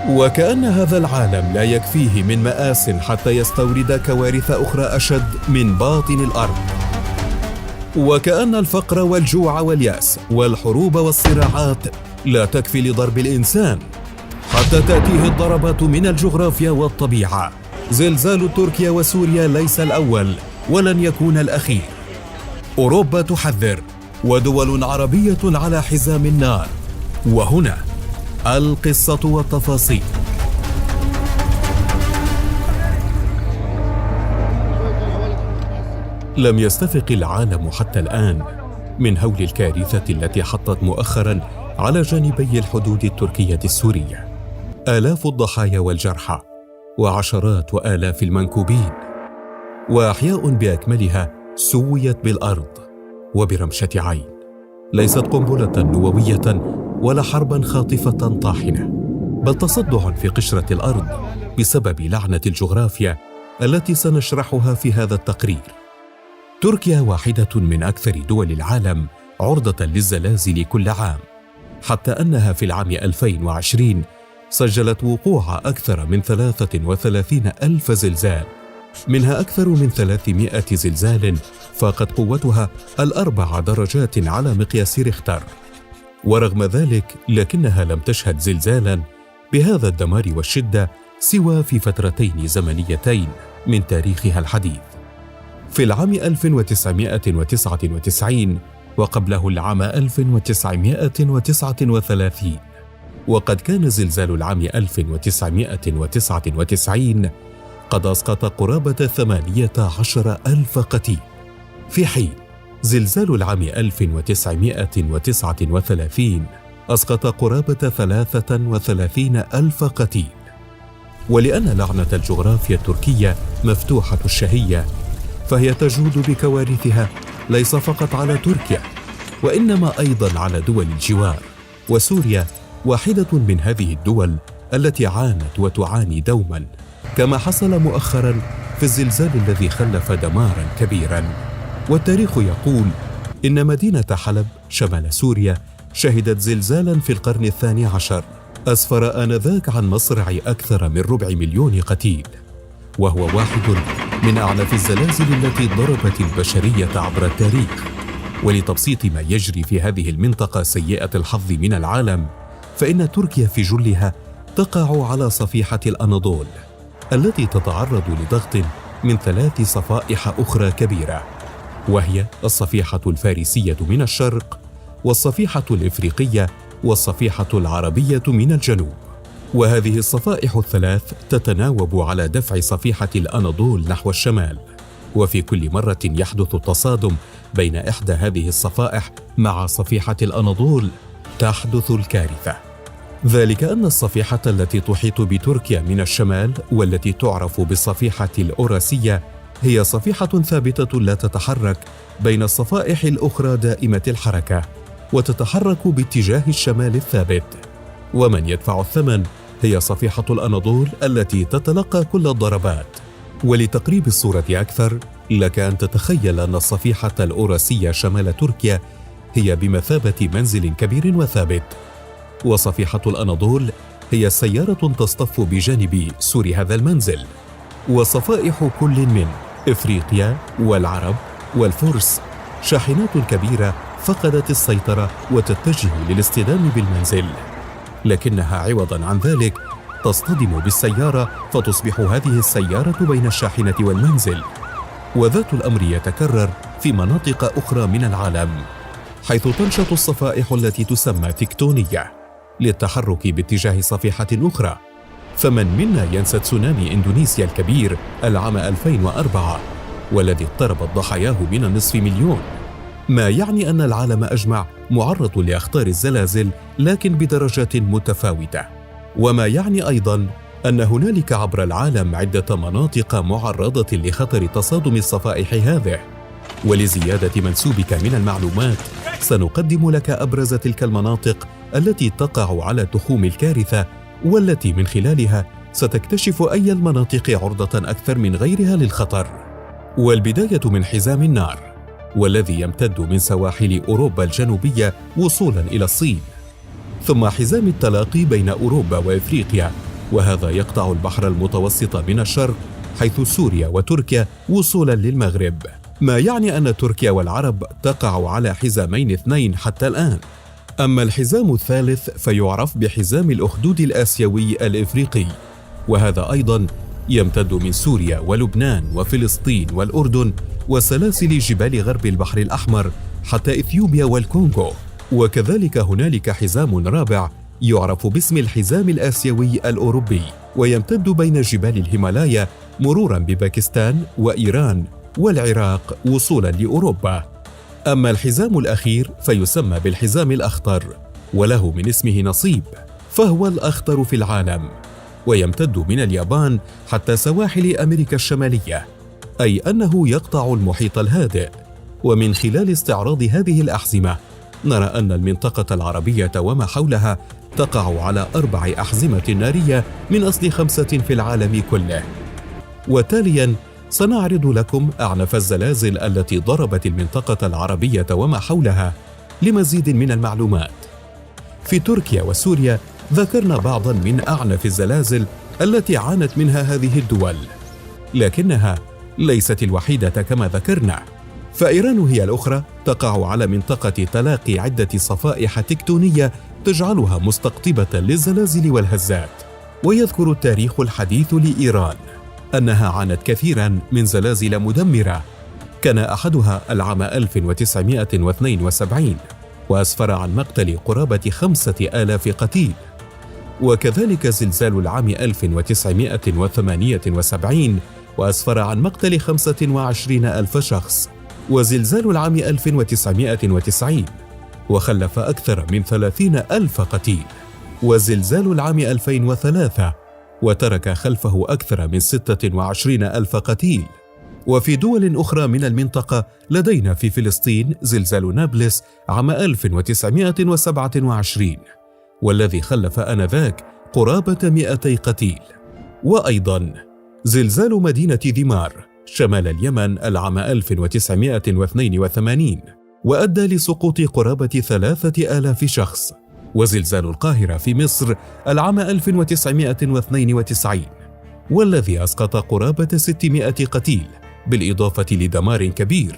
وكأن هذا العالم لا يكفيه من مآس حتى يستورد كوارث أخرى أشد من باطن الأرض. وكأن الفقر والجوع واليأس والحروب والصراعات لا تكفي لضرب الإنسان حتى تأتيه الضربات من الجغرافيا والطبيعة. زلزال تركيا وسوريا ليس الأول ولن يكون الأخير. أوروبا تحذر ودول عربية على حزام النار. وهنا القصة والتفاصيل. لم يستفق العالم حتى الآن من هول الكارثة التي حطت مؤخراً على جانبي الحدود التركية السورية آلاف الضحايا والجرحى وعشرات وآلاف المنكوبين، وأحياء بأكملها سويت بالأرض وبرمشة عين. ليست قنبلة نووية ولا حرباً خاطفة طاحنة، بل تصدع في قشرة الأرض بسبب لعنة الجغرافيا التي سنشرحها في هذا التقرير. تركيا واحدة من أكثر دول العالم عرضة للزلازل كل عام، حتى أنها في العام 2020 سجلت وقوع أكثر من 33,000 زلزال، منها أكثر من 300 زلزال فاقت قوتها 4 درجات على مقياس ريختر. ورغم ذلك لكنها لم تشهد زلزالا بهذا الدمار والشدة سوى في فترتين زمنيتين من تاريخها الحديث، في العام 1999 وقبله العام 1939. وقد كان زلزال العام 1999 قد أسقط قرابة 18,000 قتيل، في حين زلزال العام 1939 أسقط قرابة 33,000 قتيل. ولأن لعنة الجغرافيا التركية مفتوحة الشهية، فهي تجود بكوارثها ليس فقط على تركيا وإنما أيضا على دول الجوار، وسوريا واحدة من هذه الدول التي عانت وتعاني دوما، كما حصل مؤخرا في الزلزال الذي خلف دمارا كبيرا. والتاريخ يقول إن مدينة حلب شمال سوريا شهدت زلزالا في القرن 12 أسفر آنذاك عن مصرع أكثر من 250,000 قتيل، وهو واحد من أعنف الزلازل التي ضربت البشرية عبر التاريخ. ولتبسيط ما يجري في هذه المنطقة سيئة الحظ من العالم، فإن تركيا في جلها تقع على صفيحة الأناضول التي تتعرض لضغط من 3 صفائح أخرى كبيرة، وهي الصفيحة الفارسية من الشرق، والصفيحة الإفريقية، والصفيحة العربية من الجنوب. وهذه الصفائح الثلاث تتناوب على دفع صفيحة الأناضول نحو الشمال، وفي كل مرة يحدث تصادم بين إحدى هذه الصفائح مع صفيحة الأناضول تحدث الكارثة. ذلك أن الصفيحة التي تحيط بتركيا من الشمال والتي تعرف بالصفيحة الأوراسية هي صفيحة ثابتة لا تتحرك بين الصفائح الأخرى دائمة الحركة، وتتحرك باتجاه الشمال الثابت. ومن يدفع الثمن هي صفيحة الأناضول التي تتلقى كل الضربات. ولتقريب الصورة أكثر، لك أن تتخيل أن الصفيحة الأوراسية شمال تركيا هي بمثابة منزل كبير وثابت، وصفيحة الأناضول هي سيارة تصطف بجانب سور هذا المنزل. وصفائح كل من إفريقيا والعرب والفرس شاحنات كبيرة فقدت السيطرة وتتجه للاصطدام بالمنزل، لكنها عوضاً عن ذلك تصطدم بالسيارة، فتصبح هذه السيارة بين الشاحنة والمنزل. وذات الأمر يتكرر في مناطق أخرى من العالم، حيث تنشط الصفائح التي تسمى تكتونية للتحرك باتجاه صفيحة أخرى. فمن منا ينسى تسونامي إندونيسيا الكبير العام 2004 والذي اضطربت ضحاياه من النصف مليون، ما يعني أن العالم أجمع معرض لأخطار الزلازل لكن بدرجات متفاوتة، وما يعني أيضاً أن هنالك عبر العالم عدة مناطق معرضة لخطر تصادم الصفائح هذه. ولزيادة منسوبك من المعلومات سنقدم لك أبرز تلك المناطق التي تقع على تخوم الكارثة، والتي من خلالها ستكتشف أي المناطق عرضة أكثر من غيرها للخطر. والبداية من حزام النار، والذي يمتد من سواحل أوروبا الجنوبية وصولا إلى الصين، ثم حزام التلاقي بين أوروبا وإفريقيا وهذا يقطع البحر المتوسط من الشرق حيث سوريا وتركيا وصولا للمغرب، ما يعني أن تركيا والعرب تقع على حزامين اثنين حتى الآن. أما الحزام الثالث فيعرف بحزام الأخدود الآسيوي الإفريقي، وهذا أيضا يمتد من سوريا ولبنان وفلسطين والأردن وسلاسل جبال غرب البحر الأحمر حتى إثيوبيا والكونغو. وكذلك هنالك حزام رابع يعرف باسم الحزام الآسيوي الأوروبي، ويمتد بين جبال الهيمالايا مرورا بباكستان وإيران والعراق وصولا لأوروبا. أما الحزام الأخير فيسمى بالحزام الأخضر، وله من اسمه نصيب، فهو الأخطر في العالم، ويمتد من اليابان حتى سواحل أمريكا الشمالية، أي أنه يقطع المحيط الهادئ. ومن خلال استعراض هذه الأحزمة نرى أن المنطقة العربية وما حولها تقع على 4 أحزمة نارية من أصل 5 في العالم كله. وتالياً سنعرض لكم أعنف الزلازل التي ضربت المنطقة العربية وما حولها لمزيد من المعلومات. في تركيا وسوريا ذكرنا بعضاً من أعنف الزلازل التي عانت منها هذه الدول، لكنها ليست الوحيدة كما ذكرنا، فإيران هي الأخرى تقع على منطقة تلاقي عدة صفائح تكتونية تجعلها مستقطبة للزلازل والهزات. ويذكر التاريخ الحديث لإيران أنها عانت كثيراً من زلازل مدمرة، كان أحدها العام 1972 وأسفر عن مقتل قرابة 5000 قتيل، وكذلك زلزال العام 1978 وأسفر عن مقتل 25,000 شخص، وزلزال العام 1990 وخلف أكثر من 30,000 قتيل، وزلزال العام 2003 وترك خلفه أكثر من 26,000 قتيل. وفي دول أخرى من المنطقة لدينا في فلسطين زلزال نابلس عام 1927 والذي خلف آنذاك قرابة 200 قتيل، وأيضا زلزال مدينة ذمار شمال اليمن العام 1982 وأدى لسقوط قرابة 3,000 شخص، وزلزال القاهرة في مصر العام 1992 والذي أسقط قرابة 600 قتيل بالإضافة لدمار كبير،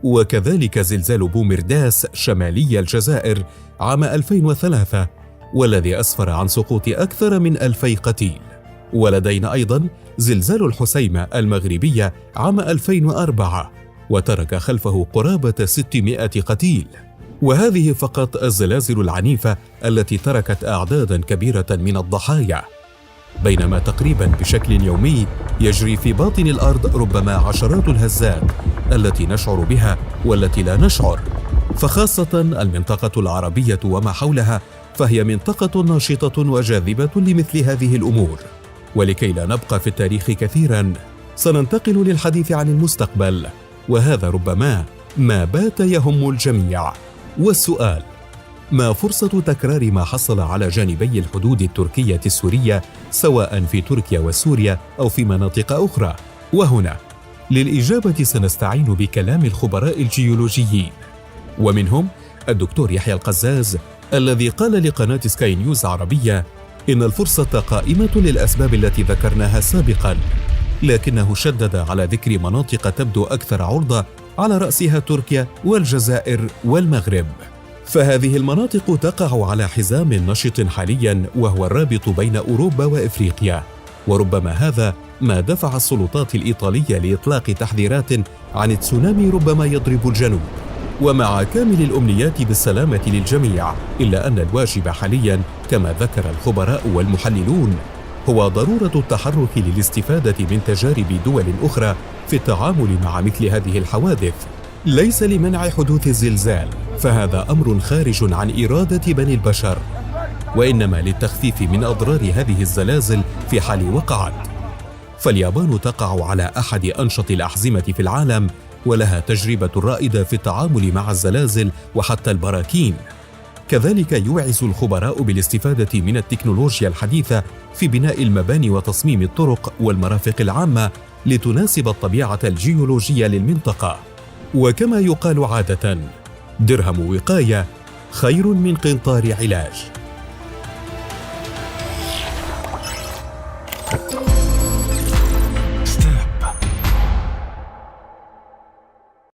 وكذلك زلزال بومرداس شمالي الجزائر عام 2003 والذي أسفر عن سقوط أكثر من 2,000 قتيل. ولدينا أيضا زلزال الحسيمة المغربية عام 2004 وترك خلفه قرابة 600 قتيل. وهذه فقط الزلازل العنيفة التي تركت أعدادا كبيرة من الضحايا، بينما تقريبا بشكل يومي يجري في باطن الأرض ربما عشرات الهزات التي نشعر بها والتي لا نشعر. فخاصة المنطقة العربية وما حولها فهي منطقة ناشطة وجاذبة لمثل هذه الأمور. ولكي لا نبقى في التاريخ كثيرا سننتقل للحديث عن المستقبل، وهذا ربما ما بات يهم الجميع. والسؤال: ما فرصة تكرار ما حصل على جانبي الحدود التركية السورية سواء في تركيا وسوريا أو في مناطق أخرى؟ وهنا للإجابة سنستعين بكلام الخبراء الجيولوجيين، ومنهم الدكتور يحيى القزاز الذي قال لقناة سكاي نيوز عربية إن الفرصة قائمة للأسباب التي ذكرناها سابقا، لكنه شدد على ذكر مناطق تبدو أكثر عرضة على رأسها تركيا والجزائر والمغرب. فهذه المناطق تقع على حزام نشط حاليا وهو الرابط بين أوروبا وإفريقيا، وربما هذا ما دفع السلطات الإيطالية لإطلاق تحذيرات عن تسونامي ربما يضرب الجنوب. ومع كامل الأمنيات بالسلامة للجميع، إلا أن الواجب حاليا كما ذكر الخبراء والمحللون هو ضرورة التحرك للاستفادة من تجارب دول أخرى في التعامل مع مثل هذه الحوادث، ليس لمنع حدوث الزلزال فهذا أمر خارج عن إرادة بني البشر، وإنما للتخفيف من أضرار هذه الزلازل في حال وقعت. فاليابان تقع على أحد أنشط الأحزمة في العالم ولها تجربة رائدة في التعامل مع الزلازل وحتى البراكين. كذلك يوعز الخبراء بالاستفادة من التكنولوجيا الحديثة في بناء المباني وتصميم الطرق والمرافق العامة لتناسب الطبيعة الجيولوجية للمنطقة. وكما يقال عادة: درهم وقاية خير من قنطار علاج.